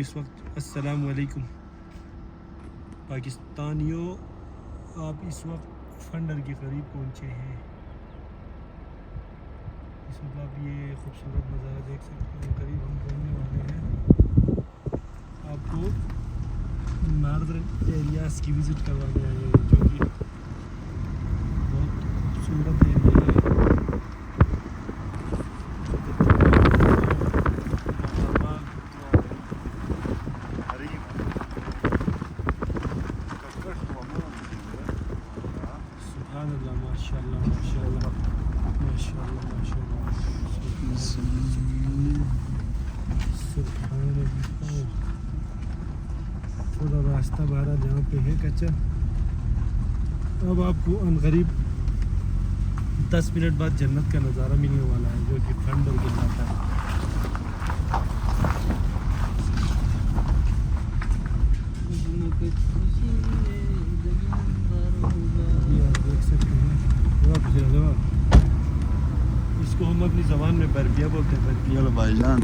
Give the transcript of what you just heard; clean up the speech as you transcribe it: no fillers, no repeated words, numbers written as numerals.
इस वक्त अस्सलाम वालेकुम पाकिस्तानियों, आप इस वक्त फंडर के करीब पहुंचे हैं। इस वक्त आप ये खूबसूरत नज़ारा देख सकते हैं। करीब हम पहुंचने वाले हैं। आपको नॉर्दर्न एरियाज़ की विज़िट करवाने आए हैं, जो कि बहुत खूबसूरत एरिया है। सुभानअल्लाह, माशाअल्लाह माशाअल्लाह माशाअल्लाह माशाअल्लाह, सुभानअल्लाह। थोड़ा रास्ता बाहर जहाँ पे है कच्चा। अब आपको अनकरीब 10 मिनट बाद जन्नत का नज़ारा मिलने वाला है, जो कि फंडर के साथ है। देख सकते हैं, इसको हम अपनी ज़बान में बर्फिया बोलते हैं। बर्फिया भाईजान,